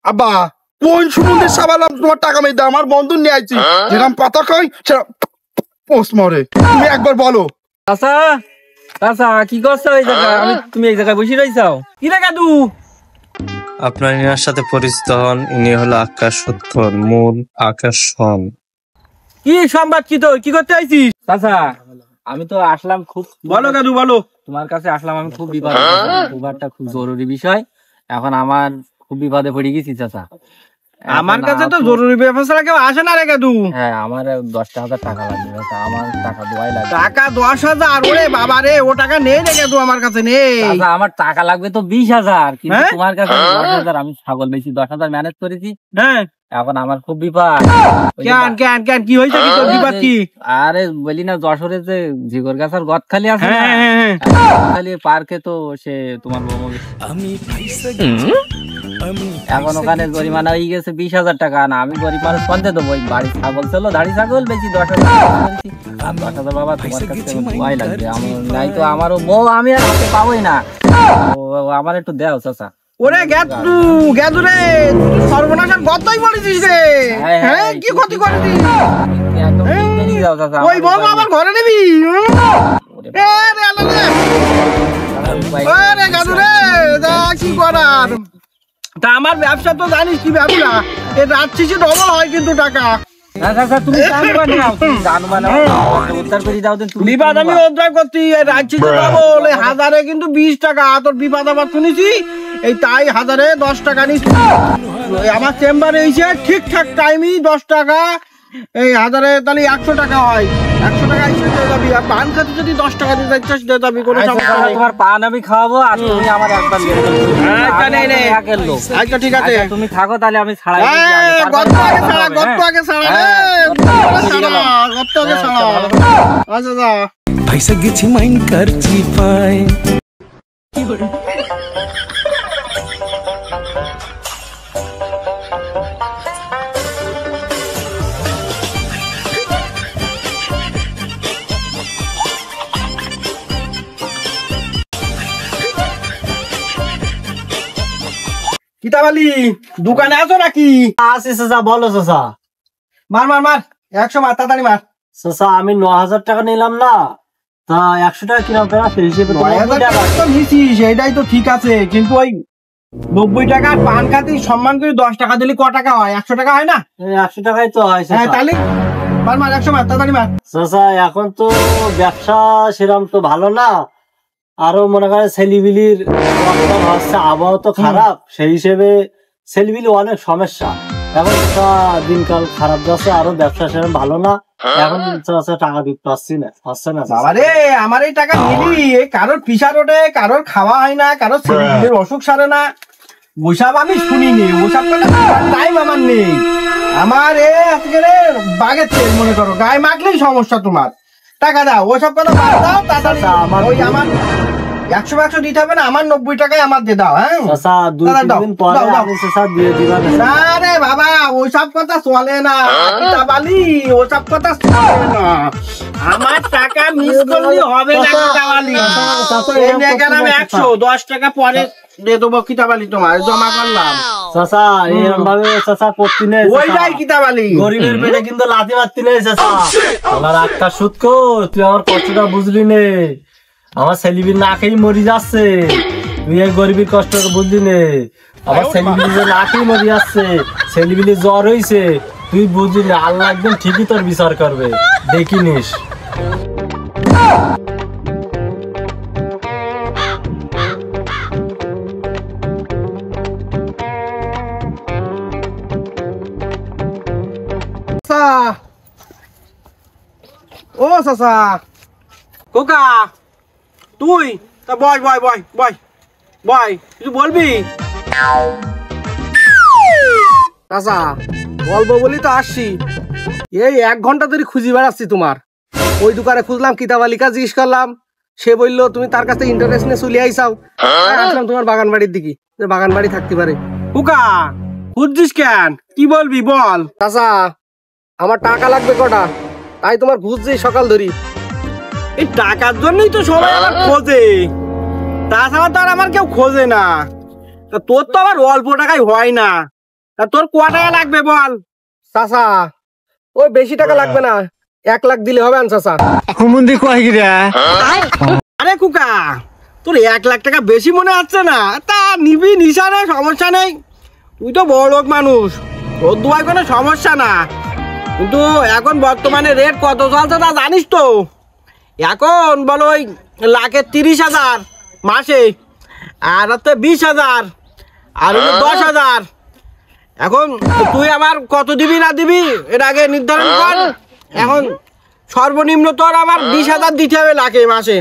আব্বা কোন সুমন্দির সাবালাম তোমার টাকা মেয়ে দাও, আমার বন্ধু নিয়ে আইছি, যেরকম পাতা খাই সেরকম পোস্ট মরে। তুমি একবার বলো। চাচা চাচা কি করছো এই জায়গায়? তুমি এই জায়গায় বসে রইছাও কি রে কাদু? আপনার ইনার সাথে পরিচিত হন, ইনি হলো আকাশ উত্তর মূল আকাশ হন। কি সংবাদ? কি তোর কি করতে আইছিস? চাচা আমি তো আসলাম খুব, বলো কাদু বলো। তোমার কাছে আসলাম আমি খুব বিপদে, খুব একটা খুব জরুরি বিষয়। এখন আমার খুব বিপদে পড়ে গেছি চাচা। আমার কাছে তো জরুরি ব্যবস্থা কেউ আসে না রে কাদু। হ্যাঁ আমার 10,000 টাকা লাগবে চাচা, আমার টাকা দোয়াই লাগবে। টাকা 10,000? ওরে বাবা রে, ও টাকা নেই রে কাদু, আমার কাছে নেই। চাচা আমার টাকা লাগবে তো 20,000, কিন্তু তোমার কাছে 10,000। আমি ছাগল বেশি 10,000 ম্যানেজ করেছি। হ্যাঁ এখন আমার খুব বিপদ। কেন কেন কেন কি হয়েছে? কি তোর বিপদ কি? আরে বলি না, যশোরে যে ঝিগর গাছার গদখালি আছে না, গদখালি পার্কে তো সে তোমার এখন ওখানে জরিমানা হয়ে গেছে 20,000 টাকা। না আমি গরিব মানুষ পঞ্চে দেবো, বাড়ি ছাগল ছিল, দাড়ি ছাগল বেশি 10,000। 10,000 বাবা তোমার কাছে ভয় লাগবে, নাই তো আমারও বউ আমি আর হাতে পাবোই না। আমার একটু দেও চাচা। ওরে গেদু গেদু রে, সর্বনাশের গতই পড়েছিস রে। হ্যাঁ কি ক্ষতি করেছিস? ওই বউ আমার ঘরে নিবি? আরে গেদু রে, কি করার? তা আমার ব্যবসা তো জানিস কি ব্যবসা, এই রাত শেষে ডবল হয় কিন্তু টাকা। তুমি বিবাদ আমি উদ্ধার করছি, রাত শেষে ডবল। 1000-এ কিন্তু 20 টাকা। তোর বিবাদ আবার শুনেছি, এই তাই 1000-এ 10 টাকা নিচ্ছি। আমার চেম্বারে এসে ঠিকঠাক টাইমই 10 টাকা, এই 1000-এ তাহলে 100 টাকা হয়। 100 টাকা এসে দিয়ে যাবি, আর পান খাতে যদি 10 টাকা দিতে চাস দিয়ে যাবি, কোনো সমস্যা নেই। তোমার পান আমি খাওয়াবো আর তুমি আমার একবার আচ্ছা ঠিক আছে, তুমি থাকো তাহলে আমি ছাড়াই। পয়সা গেছি মাইন্ড করছি পাই। কিতাবালি দোকানে আছো নাকি? আসি চাচা, বলো চাচা। মার মার মার, 100 মার, তাড়াতাড়ি মার। চাচা আমি 9,000 টাকা নিলাম না, তা 100 টাকা কিনা সেই হিসেবে 9,000 টাকা তো নিছিস, এটাই তো ঠিক আছে, কিন্তু ওই 90 টাকার পান খাতে সম্মান করে 10 টাকা দিলে ক টাকা হয়? 100 টাকা হয় না? 100 টাকাই তো হয়। হ্যাঁ তাহলে মার মার, 100 মার, তাড়াতাড়ি মার। চাচা এখন তো ব্যবসা সেরকম তো ভালো না, আরো মনে করে ছেলিবিলির হচ্ছে, আবহাওয়া তো খারাপ, সেই হিসেবে ছেলিবিলি অনেক সমস্যা। এখন দিনকাল খারাপ যাচ্ছে, আরো ব্যবসা সেরকম ভালো না। এখন টাকা দিতে পারছি না, হচ্ছে না। বাবারে আমার এই টাকা নিলি, কারোর পিসার ওঠে, কারোর খাওয়া হয় না, কারোর ছেলিবিলির অসুখ সারে না, ওসব আমি শুনিনি। ওসব টাইম আমার নেই। আমার আজকে বাগের তেল মনে করো, গায়ে মাখলেই সমস্যা তোমার। টাকা দাও, ওসব কথা বাদ দাও তাড়াতাড়ি। আমার ওই আমার 100 দিতে হবে না, আমার 90 টাকায় আমার দিয়ে দাও। হ্যাঁ আরে বাবা ওসব কথা চলে না, কিতাবালি ওসব কথা চলে না। আমার টাকা মিস করলে হবে না কিতাবালি। 110 টাকা পরে দিয়ে দেবো কিতাবালি, তোমার জমা করলাম। চাচা এরকম ভাবে চাচা করতে নেই, ওইটাই কিতাবালি। গরিবের পেটে কিন্তু লাথি মারতে নেই চাচা। আমার একটা সুদ কর, তুই আমার কষ্টটা বুঝলি নে। আমার ছেলেবিল না খেয়ে মরি যাচ্ছে, তুই এই গরিবের কষ্ট বুঝলি নে। আমার ছেলেবিল যে না খেয়ে মরি যাচ্ছে, ছেলেবিলি জ্বর হয়েছে, তুই বুঝলি না। আল্লাহ একদম ঠিকই তোর বিচার করবে, দেখিনিস। ও চাচা, কোকা তুই তা বয় বয় বয় বয় বয়, কিছু বলবি? চাচা বলবো বলি তো আসছি, এই 1 ঘন্টা ধরে খুঁজি বেড়াচ্ছি তোমার। ওই দোকানে খুঁজলাম, কিতাবালিকা জিজ্ঞেস করলাম, সে বললো তুমি তার কাছে ইন্টারেস্ট নিয়ে চলে আইসাও। আসলাম তোমার বাগান বাড়ির দিকে, বাগান বাড়ি থাকতে পারে। কুকা খুঁজছিস কেন? কি বলবি বল। চাচা আমার টাকা লাগবে কটা, তাই তোমার খুঁজছি সকাল ধরি। এই টাকার জন্যই তো সবাই আমার খোঁজে, তাছাড়া তো আর আমার কেউ খোঁজে না। তোর তো আবার অল্প টাকায় হয় না, তা তোর কয় টাকা লাগবে বল? চাচা ওই বেশি টাকা লাগবে না, 1 লাখ দিলে হবে চাচা। হুমুন্দি কয় গিরা? আরে কুকা, তোর 1 লাখ টাকা বেশি মনে হচ্ছে না? তা নিবি নিশানে, সমস্যা নেই। তুই তো বড় লোক মানুষ, তোর দুয়ায় কোনো সমস্যা না। কিন্তু এখন বর্তমানে রেট কত চলছে তা জানিস তো? এখন বলো ওই লাখে 30,000 মাসে, আর হচ্ছে 20,000, আর 10,000। এখন তুই আমার কত দিবি না দিবি এর আগে নির্ধারণ কর। এখন সর্বনিম্ন তোর আমার 20,000 দিতে হবে লাখে মাসে,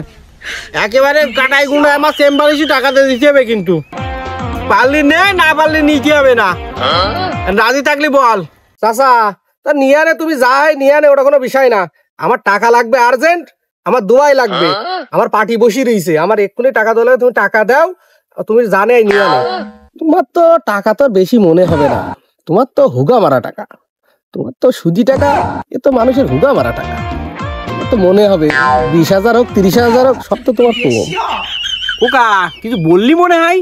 একেবারে কাটাই গুঁড়ো আমার চেম্বারিশি টাকাতে দিতে হবে। কিন্তু পারলি নে, না পারলি নিতে হবে না। রাজি থাকলি বল। চাচা তা নিয়ে আনে, তুমি যাই নিয়ে আনে, ওটা কোনো বিষয় না। আমার টাকা লাগবে আর্জেন্ট, আমার দুয়াই লাগবে। আমার পার্টি বসিয়ে রয়েছে, আমার এক্ষুনি টাকা দিলে তুমি টাকা দাও, তুমি জানে নিয়ে আনো। তোমার তো টাকা তো বেশি মনে হবে না, তোমার তো হুগা মারা টাকা, তোমার তো সুদি টাকা, এ তো মানুষের হুগা মারা টাকা। তোমার তো মনে হবে 20,000 হোক 30,000 হোক, সব তো তোমার কম। ওকা কিছু বললি মনে হয়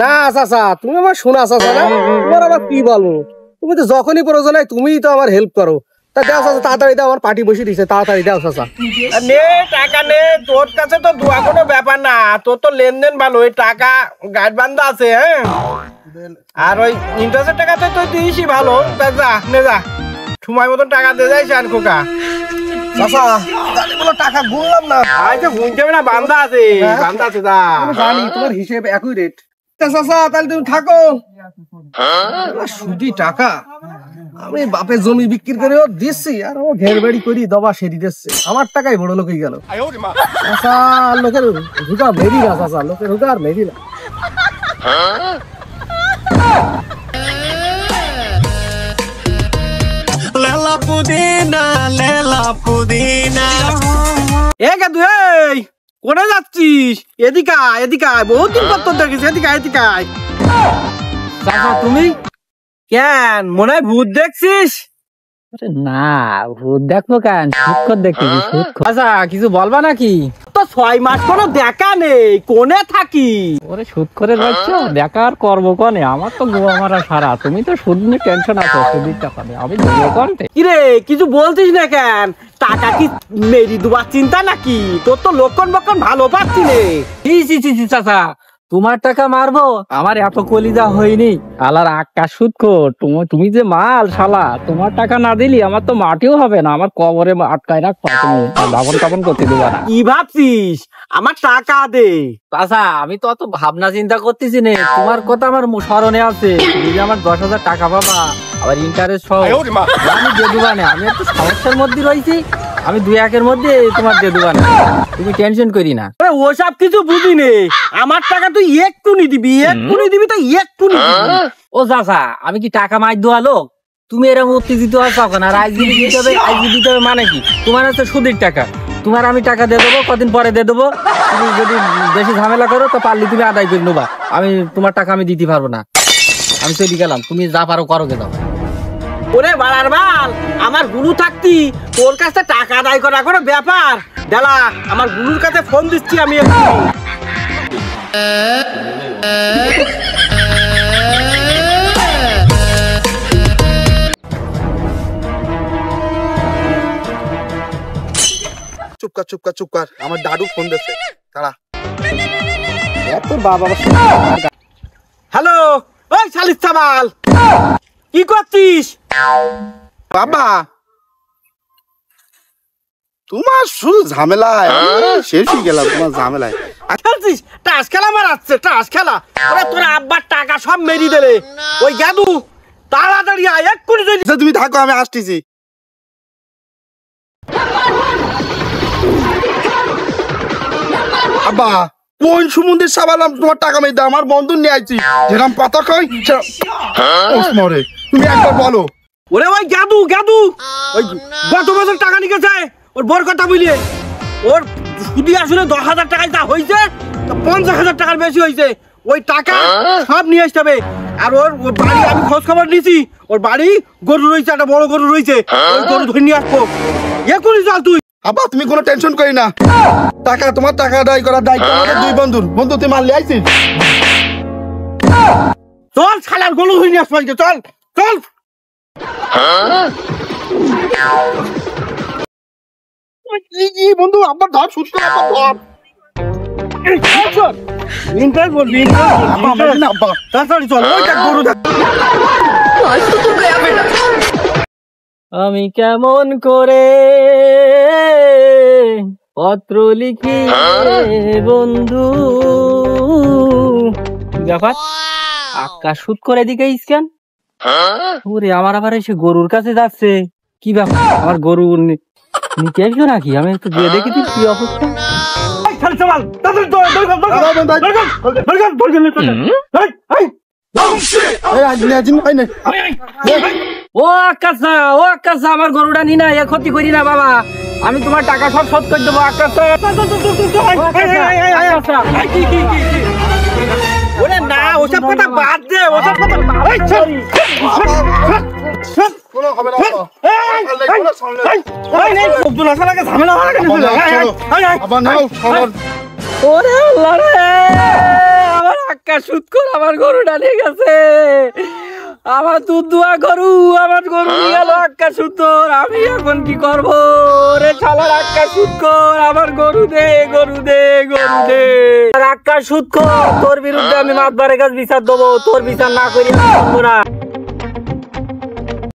না? চাচা তুমি আমার শোনা চাচা না, তোমার আবার কি বলবো? তুমি তো যখনই প্রয়োজন হয় তুমিই তো আমার হেল্প করো। তা দাও চাচা, তাড়াতাড়ি দাও, আমার পার্টি বসে দিচ্ছে, তাড়াতাড়ি দাও চাচা। নে টাকা নে, তোর কাছে তো দোয়া কোনো ব্যাপার না, তোর তো লেনদেন ভালো, ওই টাকা গাইড বান্ধা আছে। হ্যাঁ, আর ওই ইন্টারেস্টের টাকাতে তো দিয়েছি ভালো। তা যা নে, যা সময় মতন টাকা দিয়ে যাইস। আর খোকা চাচা বলো টাকা গুনলাম না, আচ্ছা গুনতে হবে না, বান্ধা আছে, বান্ধা আছে। যা জানি তোমার হিসেব একই রেট। চাচা তাহলে তুমি থাকো। সুদি টাকা আমি বাপের জমি বিক্রি করে দিচ্ছি, আর ও ঘের বাড়ি করি দবা সেরি দিচ্ছে, আমার টাকাই বড় লোক হয়ে গেল। চাচা লোকের হুকা মেরি না, চাচা লোকের হুকা আর মেরি না। লেলা পুদিনা, লেলা পুদিনা। এ গাদু, এই কোনে যাচ্ছিস? এদিকে আয়, এদিকে আয়, বহুত দিন পর তোর দেখিস, এদিকে আয়, এদিকে আয়। চাচা তুমি কেন মনে হয় ভূত দেখছিস? না, ভূত দেখবো কেন, সুৎখর দেখতেছি, সুৎখর। আচ্ছা কিছু বলবা নাকি? তো 6 মাস কোনো দেখা নেই, কোনে থাকি? ওরে সুৎখরের বাচ্চা, দেখা আর করবো কনে? আমার তো গোয়া মারা সারা, তুমি তো সুদ নিয়ে টেনশন আছো, সুদির টাকা নেই, আমি দেবো কনতে। কিরে কিছু বলছিস না কেন? টাকা কি মেরি দুবার চিন্তা নাকি? তোর তো লক্ষণ বক্ষণ ভালো পাচ্ছি নে। চাচা তোমার টাকা মারবো, আমার এত কলিজা হয়নি। আলার আকাশ সুৎখর, তুমি যে মাল শালা, তোমার টাকা না দিলি আমার তো মাটিও হবে না, আমার কবরে আটকায় রাখবা, তুমি দাবন টাবন করতে দেবা না। কি ভাবছিস? আমার টাকা দে। চাচা আমি তো অত ভাবনা চিন্তা করতেছি না, তোমার কথা আমার স্মরণে আছে। তুমি যে আমার 10,000 টাকা পাবা, আবার ইন্টারেস্ট সহ আমি দিয়ে দেবা না। আমি একটু সমস্যার মধ্যে রয়েছি, আমি 2-1 মধ্যে তোমার দিয়ে দেবা না, তুমি টেনশন করি না। ওসব কিছু বুঝি নে, আমার টাকা তুই এক্ষুনি দিবি, এক্ষুনি দিবি তো এক্ষুনি দিবি। ও চাচা আমি কি টাকা মার দেওয়া লোক? তুমি এরকম উত্তেজিত আছো কেন? আর আজকে দিতে হবে, আজকে দিতে হবে মানে কি? তোমার হচ্ছে সুদের টাকা, তোমার আমি টাকা দিয়ে দেবো, কদিন পরে দিয়ে দেবো। তুমি যদি বেশি ঝামেলা করো তো পারলে তুমি আদায় করে নেবা, আমি তোমার টাকা আমি দিতে পারবো না। আমি চলে গেলাম, তুমি যা পারো করো গে। দাও ওরে বাড়ার বাল, আমার গুরু থাকতি তোর কাছে টাকা আদায় করা কোনো ব্যাপার? দাদা আমার গুরুর কাছে ফোন দিচ্ছি আমি। চুপকার আমার দাদু ফোন দিচ্ছে, দাঁড়া। তোর বাবা। হ্যালো, ওই শালিস সাবাল, কি করছিস? বাবা তোমার শুধু ঝামেলায় শেষ হয়ে গেলাম, তোমার ঝামেলায়। খেলছিস টাস খেলা মারাচ্ছে, টাস খেলা। ওরে তোর আব্বার টাকা সব মেরি দিলে। ওই গাদু তাড়াতাড়ি আয়, এক্ষুনি চলে। তুমি থাকো, আমি আসতেছি। আব্বা কোন সমুদ্রের সাবালাম তোমার টাকা মেয়ে দাও? আমার বন্ধু নিয়ে আইছি, যেরকম পাতা খাই মরে। তুমি একবার বলো। ওরে ওই গাদু ওই গত বছর টাকা নিয়ে গেছে, ওর বড় কথা বুঝলিয়ে। ওর সুদি আসলে 10,000 টাকায় যা হয়েছে, 50,000 টাকার বেশি হয়েছে। ওই টাকা সব নিয়ে আসতে হবে। আর ওর বাড়ি আমি খোঁজ খবর নিয়েছি, ওর বাড়ি গরু রয়েছে, একটা বড় গরু রয়েছে, ওই গরু ধরে নিয়ে আসবো। এখনই চল তুই। আব্বা তুমি কোনো টেনশন করি না, টাকা তোমার টাকা আদায় করার দায়িত্ব আমাদের দুই বন্ধুর। বন্ধু তুই মারলে আইছিস? চল শালার গরু হয়ে নিয়ে আসবো আজকে, চল চল। কি বন্ধু আব্বার ধর সুস্থ আব্বার ধর ইন্টারেস্ট বলবি, আব্বা তাড়াতাড়ি চল, ওইটা গরু দেখ। আমি কেমন করে পত্র লিখি বন্ধু, ব্যাপার আকাশ শুট করে দিকে ইসকেন ওরে, আমার আবার এসে গরুর কাছে যাচ্ছে, কি ব্যাপার আমার গরু নিতে আসবে নাকি? আমি একটু গিয়ে দেখি তুই কি অবস্থা। ও আকাশা, ও আকাশা, আমার গরুটা নি না, এ ক্ষতি করি না বাবা, আমি তোমার টাকা সব শোধ করে দেবো। আকাশা ওরে না, ওসব কথা বাদ দে, ওসব কথা ওরে আল্লাহ রে, আমার আকাশ সুদ কর, আমার গরুটা নিয়ে গেছে, আমার দুধ দুয়া গরু, আমার গরু নিয়ে গেল আকাশ সুদ কর, আমি এখন কি করবো রে? শালার আকাশ সুদ কর, আমার গরু দে, গরু দে, গরু দে। আকাশ সুদ কর, তোর বিরুদ্ধে আমি মাতবারের কাছে বিচার দেবো, তোর বিচার না করি না।